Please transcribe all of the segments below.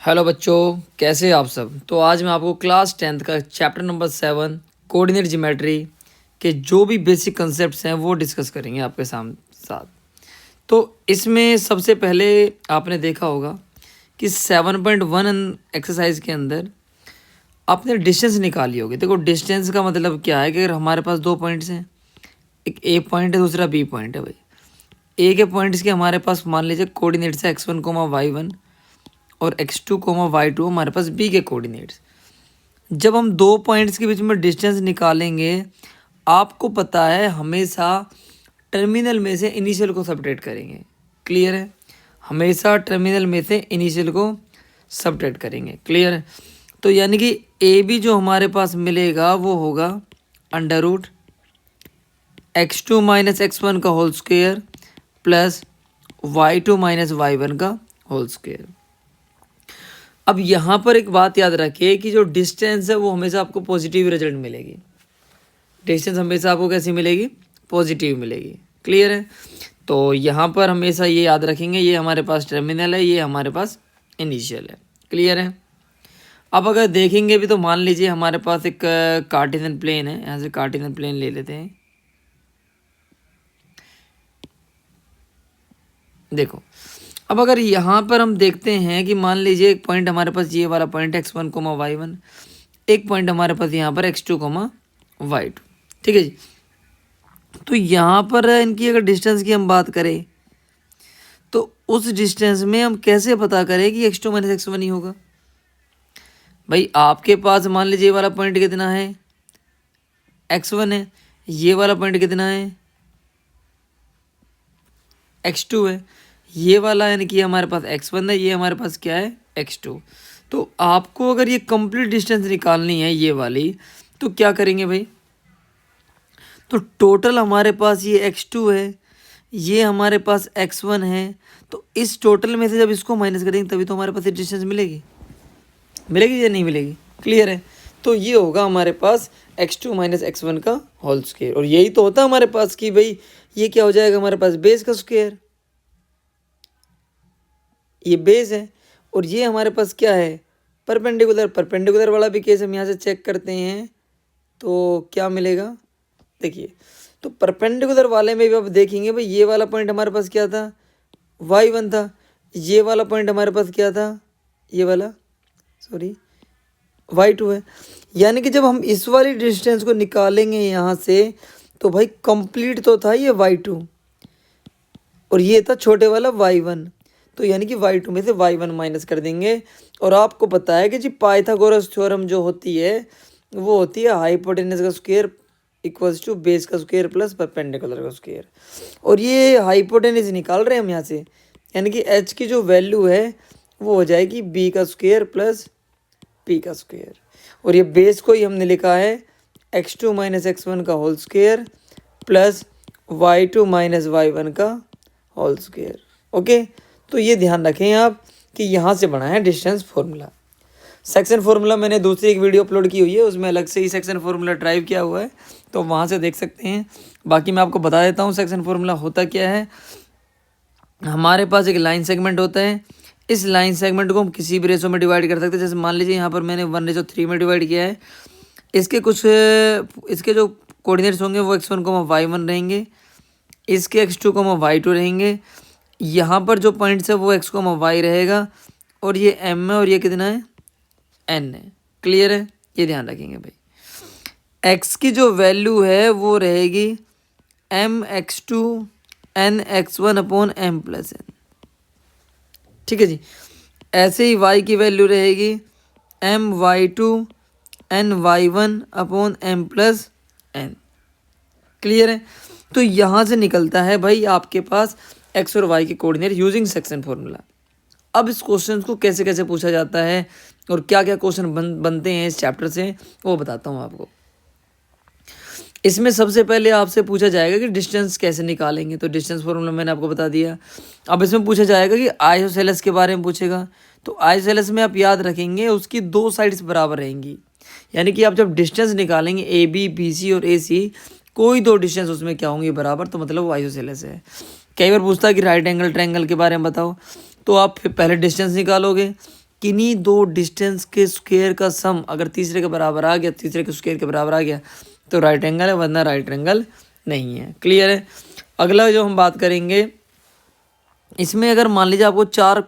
Hello बच्चों, कैसे हैं आप सब। तो आज मैं आपको क्लास 10th का चैप्टर नंबर 7 कोऑर्डिनेट ज्योमेट्री के जो भी बेसिक कंसेप्ट्स हैं वो डिस्कस करेंगे आपके साथ। तो इसमें सबसे पहले आपने देखा होगा कि 7.1 एक्सरसाइज के अंदर आपने डिस्टेंस निकाली होगी। देखो, डिस्टेंस का मतलब क्या है कि अगर हमारे पास दो पॉइंट्स हैं, एक ए पॉइंट है, दूसरा बी पॉइंट है। भाई, ए के पॉइंट्स के हमारे पास मान लीजिए कोऑर्डिनेट्स है x1, y1 और x2, y2 हमारे पास बी के कोऑर्डिनेट्स। जब हम दो पॉइंट्स के बीच में डिस्टेंस निकालेंगे, आपको पता है हमेशा टर्मिनल में से इनिशियल को सबट्रैक्ट करेंगे। क्लियर है? हमेशा टर्मिनल में से इनिशियल को सबट्रैक्ट करेंगे। क्लियर है? तो यानी कि ए बी जो हमारे पास मिलेगा वो होगा under root x2 minus x1 का whole square plus y2 minus y1 का होल स्क्वायर। अब यहाँ पर एक बात याद रखिए कि जो डिस्टेंस है वो हमेशा आपको पॉजिटिव रिजल्ट मिलेगी। डिस्टेंस हमेशा आपको कैसी मिलेगी? पॉजिटिव मिलेगी। क्लियर है? तो यहाँ पर हमेशा ये याद रखेंगे, ये हमारे पास टर्मिनल है, ये हमारे पास इनिशियल है। क्लियर है? अब अगर देखेंगे भी तो मान लीजिए हमारे पास एक कार्टेशियन प्लेन है। यहाँ से कार्टेशियन प्लेन ले लेते हैं। देखो, अब अगर यहाँ पर हम देखते हैं कि मान लीजिए एक पॉइंट हमारे पास ये वाला पॉइंट x1, y1, एक पॉइंट हमारे पास यहाँ पर x2, y2। ठीक है जी। तो यहाँ पर इनकी अगर डिस्टेंस की हम बात करें तो उस डिस्टेंस में हम कैसे पता करें कि x2 माइनस x1 ही होगा। भाई, आपके पास मान लीजिए ये वाला पॉइंट कितना है? x1 है। ये वाला पॉइंट कितना है? x2 है। ये वाला यानी कि हमारे पास x1 है, ये हमारे पास क्या है? x2। तो आपको अगर ये कंप्लीट डिस्टेंस निकालनी है ये वाली, तो क्या करेंगे भाई? तो टोटल हमारे पास ये x2 है, ये हमारे पास x1 है। तो इस टोटल में से जब इसको माइनस करेंगे तभी तो हमारे पास ये डिस्टेंस मिलेगी। मिलेगी या नहीं मिलेगी? क्लियर है? तो ये होगा हमारे पास x2 माइनस x1 का होल स्क्वायर। और यही तो होता है हमारे पास कि भाई ये क्या हो जाएगा हमारे पास? बेस का स्क्वायर। ये बेस है और ये हमारे पास क्या है? परपेंडिकुलर। परपेंडिकुलर वाला भी केस हम यहाँ से चेक करते हैं तो क्या मिलेगा? देखिए, तो परपेंडिकुलर वाले में भी आप देखेंगे भाई ये वाला पॉइंट हमारे पास क्या था? y1 था। ये वाला पॉइंट हमारे पास क्या था? ये वाला y2 है। यानी कि जब हम इस वाली डिस्टेंस को निकालेंगे यहाँ से तो भाई कंप्लीट तो था ये y2 और ये था छोटे वाला y1। तो यानी कि y2 में से y1 माइनस कर देंगे। और आपको पता है कि जी पाइथागोरस थ्योरम जो होती है वो होती है हाइपोटेनस का स्क्वायर इक्वल्स टू बेस का स्क्वायर प्लस परपेंडिकुलर का स्क्वायर। और ये हाइपोटेनस निकाल रहे हैं हम यहाँ से, यानी कि h की जो वैल्यू है वो हो जाएगी b का स्क्वायर प्लस p का स्क्वायर। और ये बेस को ही हमने लिखा है x2 माइनस x1 का whole square plus y2 minus y1 का होल स्क्वायर। ओके, तो ये ध्यान रखें आप कि यहाँ से बना है डिस्टेंस फॉर्मूला। सेक्शन फार्मूला मैंने दूसरी एक वीडियो अपलोड की हुई है, उसमें अलग से ही सेक्शन फार्मूला ड्राइव किया हुआ है, तो वहाँ से देख सकते हैं। बाकी मैं आपको बता देता हूँ सेक्शन फार्मूला होता क्या है। हमारे पास एक लाइन सेगमेंट होता है। इस लाइन सेगमेंट को हम किसी भी रेशो में डिवाइड कर सकते हैं। जैसे मान लीजिए यहाँ पर मैंने 1:3 में डिवाइड किया है। इसके जो कोऑर्डिनेट्स होंगे वो x1, y1 रहेंगे, इसके x2, y2 रहेंगे। यहाँ पर जो पॉइंट्स है वो x, y रहेगा और ये m है और ये कितना है? n है। क्लियर है? ये ध्यान रखेंगे भाई। x की जो वैल्यू है वो रहेगी mx2 nx1 upon m plus n। ठीक है जी। ऐसे ही y की वैल्यू रहेगी my2 ny1 upon m plus n। Clear है? तो यहाँ से निकलता है भाई आपके पास x और y के कोऑर्डिनेट यूजिंग सेक्शन फॉर्मूला। अब इस क्वेश्चन को कैसे कैसे पूछा जाता है और क्या क्या क्वेश्चन बनते हैं इस चैप्टर से वो बताता हूँ आपको। इसमें सबसे पहले आपसे पूछा जाएगा कि डिस्टेंस कैसे निकालेंगे, तो डिस्टेंस फॉर्मूला मैंने आपको बता दिया। अब इसमें पूछा जाएगा कि आइसोसेलेस के बारे में पूछेगा। तो आइसोसेलेस में आप याद रखेंगे उसकी दो साइड्स बराबर रहेंगी। यानी कि आप जब डिस्टेंस निकालेंगे ए बी, बी सी और ए सी, कोई दो डिस्टेंस उसमें क्या होंगे? बराबर, तो मतलब वो आइसोसेलेस है। कई बार पूछता है कि राइट एंगल ट्रायंगल के बारे में बताओ, तो आप फिर पहले डिस्टेंस निकालोगे, किन्हीं दो डिस्टेंस के स्क्वायर का सम अगर तीसरे के बराबर आ गया, तीसरे के स्क्वायर के बराबर आ गया तो राइट एंगल है, वरना राइट एंगल नहीं है। क्लियर है। अगला जो हम बात करेंगे, इसमें अगर मान लीजिए आपको 4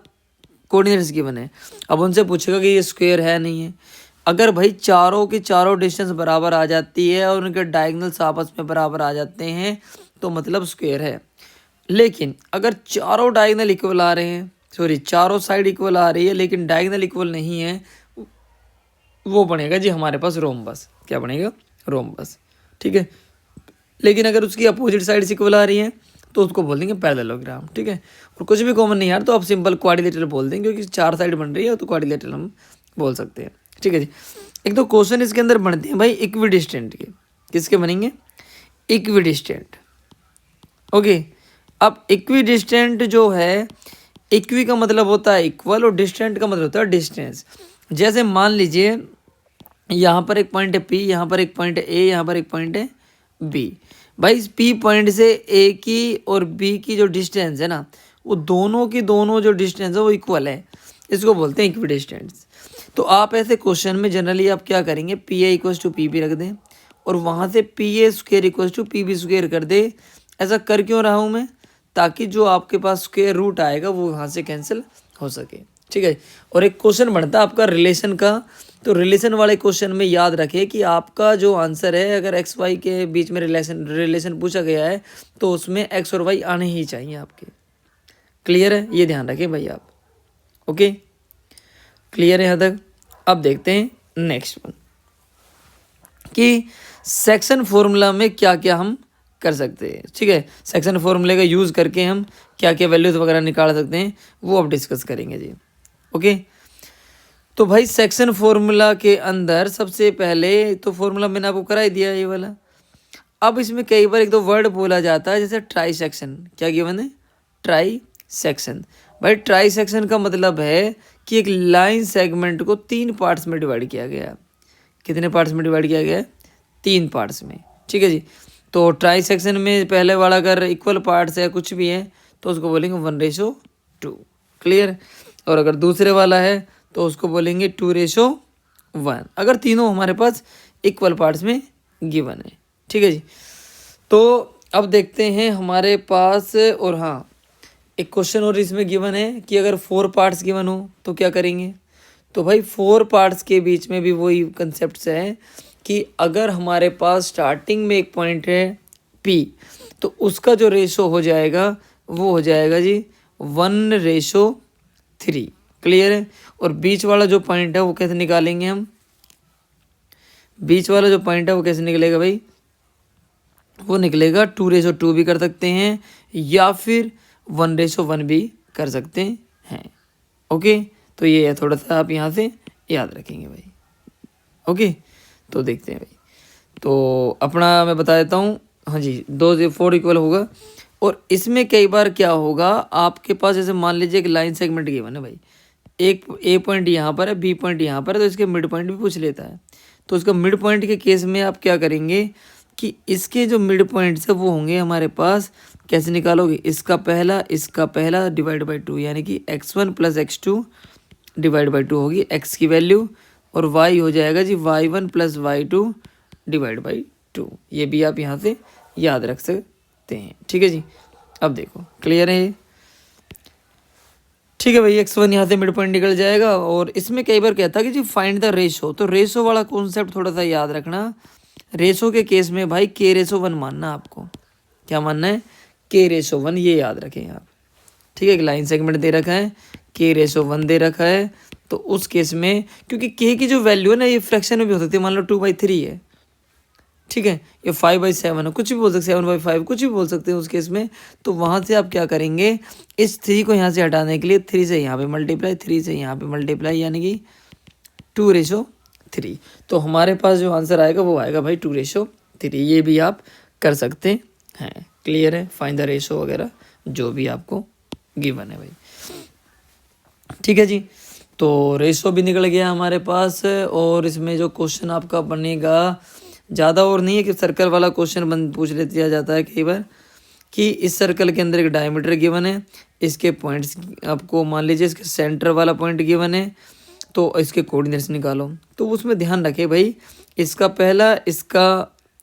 कोऑर्डिनेट्स गिवन है, अब उनसे पूछेगा कि ये स्क्वायर है नहीं है। अगर भाई चारों की चारों डिस्टेंस बराबर आ जाती है और उनके डायगोनल्स आपस में बराबर आ जाते हैं तो मतलब स्क्वायर है। लेकिन अगर चारों डायगोनल इक्वल आ रहे हैं, सॉरी चारों साइड इक्वल आ रही है लेकिन डायगोनल इक्वल नहीं है, वो बनेगा जी हमारे पास रोम्बस। क्या बनेगा? रोम्बस। ठीक है। लेकिन अगर उसकी अपोजिट साइड इक्वल आ रही है तो उसको बोल देंगे पैरेललोग्राम। ठीक है। और कुछ भी कॉमन नहीं यार तो आप सिंपल क्वाड्रिलेटरल बोल देंगे, क्योंकि 4 साइड बन रही है तो क्वाड्रिलेटरल हम बोल सकते हैं। ठीक है जी। एक तो क्वेश्चन इसके अंदर बनते हैं भाई इक्विडिस्टेंट के। किसके बनेंगे? इक्विडिस्टेंट। ओके। अब इक्विडिस्टेंट जो है, इक्वी का मतलब होता है इक्वल और डिस्टेंट का मतलब होता है डिस्टेंस। जैसे मान लीजिए यहाँ पर एक पॉइंट है पी, यहाँ पर एक पॉइंट है ए, यहाँ पर एक पॉइंट है बी। भाई इस पी पॉइंट से ए की और बी की जो डिस्टेंस है ना, वो दोनों की दोनों जो डिस्टेंस है वो इक्वल है। इसको बोलते हैं इक्विडिस्टेंस। तो आप ऐसे क्वेश्चन में जनरली आप क्या करेंगे, P A equals to P B रख दें और वहाँ से P A square equals to P B square कर दे। ऐसा कर क्यों रहा हूँ मैं? ताकि जो आपके पास स्क्वायर रूट आएगा वो वहाँ से कैंसिल हो सके। ठीक है। और एक क्वेश्चन बनता है आपका रिलेशन का, तो रिलेशन वाले क्वेश्चन में याद रखें कि आपका जो आंसर है, अगर एक्स वाई के बीच में रिलेशन पूछा गया है तो उसमें एक्स और वाई आने ही चाहिए आपके। क्लियर है? ये ध्यान रखें भाई आप। ओके, क्लियर है यहाँ तक? अब देखते हैं नेक्स्ट वन कि सेक्शन फॉर्मूला में क्या क्या हम कर सकते हैं। ठीक है। सेक्शन फॉर्मूले का यूज़ करके हम क्या क्या वैल्यूज वगैरह निकाल सकते हैं वो अब डिस्कस करेंगे जी। ओके। तो भाई सेक्शन फॉर्मूला के अंदर सबसे पहले तो फॉर्मूला मैंने आपको करा ही दिया ये वाला। अब इसमें कई बार एक दो वर्ड बोला जाता है, जैसे ट्राई सेक्शन। क्या गिवन है? Try section. भाई ट्राई सेक्शन का मतलब है कि एक लाइन सेगमेंट को 3 पार्ट्स में डिवाइड किया गया। कितने पार्ट्स में डिवाइड किया गया है? 3 पार्ट्स में। ठीक है जी। तो ट्राई सेक्शन में पहले वाला अगर इक्वल पार्ट्स है कुछ भी है तो उसको बोलेंगे 1:2। क्लियर? और अगर दूसरे वाला है तो उसको बोलेंगे 2:1, अगर तीनों हमारे पास इक्वल पार्ट्स में गिवन है। ठीक है जी। तो अब देखते हैं हमारे पास, और हाँ एक क्वेश्चन और इसमें गिवन है कि अगर 4 पार्ट्स गिवन हो तो क्या करेंगे। तो भाई 4 पार्ट्स के बीच में भी वही कंसेप्ट है कि अगर हमारे पास स्टार्टिंग में एक पॉइंट है P तो उसका जो रेशो हो जाएगा वो हो जाएगा जी 1:3। क्लियर है? और बीच वाला जो पॉइंट है वो कैसे निकालेंगे हम? बीच वाला जो पॉइंट है वो कैसे निकलेगा भाई? वो निकलेगा 2:2 भी कर सकते हैं या फिर 1:1 भी कर सकते हैं। ओके, तो ये है, थोड़ा सा आप यहाँ से याद रखेंगे भाई। ओके, तो देखते हैं भाई। तो अपना मैं बता देता हूँ। हाँ जी, 2 से 4 इक्वल होगा। और इसमें कई बार क्या होगा, आपके पास जैसे मान लीजिए एक लाइन सेगमेंट गिवन है भाई, एक ए पॉइंट यहाँ पर है, बी पॉइंट यहाँ पर है, तो इसके मिड पॉइंट भी पूछ लेता है। तो उसका मिड पॉइंट के केस में आप क्या करेंगे कि इसके जो मिड पॉइंट्स है वो होंगे हमारे पास, कैसे निकालोगे? इसका पहला डिवाइड बाई 2, यानी कि x1 + x2 डिवाइड बाई 2 होगी x की वैल्यू, और y हो जाएगा जी y1 + y2 डिवाइड बाई 2। ये भी आप यहाँ से याद रख सकते हैं। ठीक है जी। अब देखो क्लियर है ये? ठीक है भाई, x1 यहाँ से मिड पॉइंट निकल जाएगा। और इसमें कई बार कहता है कि जी फाइंड द रेशो, तो रेशो वाला कॉन्सेप्ट थोड़ा सा याद रखना। रेशो के केस में भाई k:1 मानना आपको। क्या मानना है? k:1, ये याद रखें आप। ठीक है, एक लाइन सेगमेंट दे रखा है, k:1 दे रखा है, तो उस केस में क्योंकि k की जो वैल्यू है ना ये फ्रैक्शन में भी हो सकती है। मान लो 2/3 है, ठीक है, ये 5/7 है, कुछ भी बोल सकते, 7/5 कुछ भी बोल सकते हैं उस केस में। तो वहाँ से आप क्या करेंगे, इस 3 को यहाँ से हटाने के लिए 3 से यहाँ पे मल्टीप्लाई, 3 से यहाँ पे मल्टीप्लाई, यानी कि 2:3। तो हमारे पास जो आंसर आएगा वो आएगा भाई 2:3। ये भी आप कर सकते हैं। क्लियर है? फाइंड द रेशो वगैरह जो भी आपको गिवन है भाई। ठीक है जी। तो रेशो भी निकल गया हमारे पास। और इसमें जो क्वेश्चन आपका बनेगा ज़्यादा और नहीं है कि सर्कल वाला क्वेश्चन पूछ ले दिया जाता है कई बार कि इस सर्कल के अंदर एक डायमीटर गिवन है, इसके पॉइंट्स आपको मान लीजिए, इसके सेंटर वाला पॉइंट गिवन है, तो इसके कोऑर्डिनेट्स निकालो। तो उसमें ध्यान रखें भाई, इसका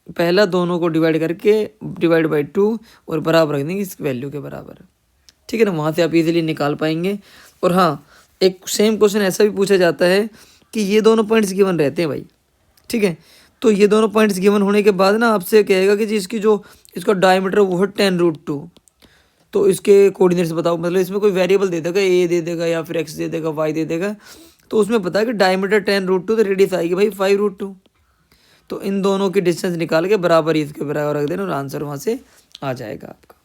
पहला दोनों को डिवाइड करके डिवाइड बाई 2 और बराबर रख देंगे इस वैल्यू के बराबर, ठीक है ना। वहाँ से आप इजीली निकाल पाएंगे। और हाँ, एक सेम क्वेश्चन ऐसा भी पूछा जाता है कि ये दोनों पॉइंट्स गिवन रहते हैं भाई, ठीक है। तो ये दोनों पॉइंट्स गिवन होने के बाद ना आपसे कहेगा कि जी इसका डायमीटर वो है 10√2, तो इसके कोऑर्डिनेट्स बताओ। मतलब इसमें कोई वेरिएबल दे देगा, ए दे देगा या फिर एक्स दे देगा, वाई दे देगा। तो उसमें पता है कि डायमीटर 10√2, तो रेडियस आएगी भाई 5√2। तो इन दोनों की डिस्टेंस निकाल के बराबर ही इसके बराबर रख देना और आंसर वहाँ से आ जाएगा आपका,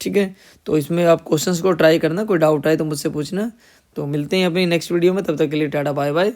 ठीक है। तो इसमें आप क्वेश्चंस को ट्राई करना, कोई डाउट आए तो मुझसे पूछना। तो मिलते हैं अपनी नेक्स्ट वीडियो में, तब तक के लिए टाटा बाय बाय।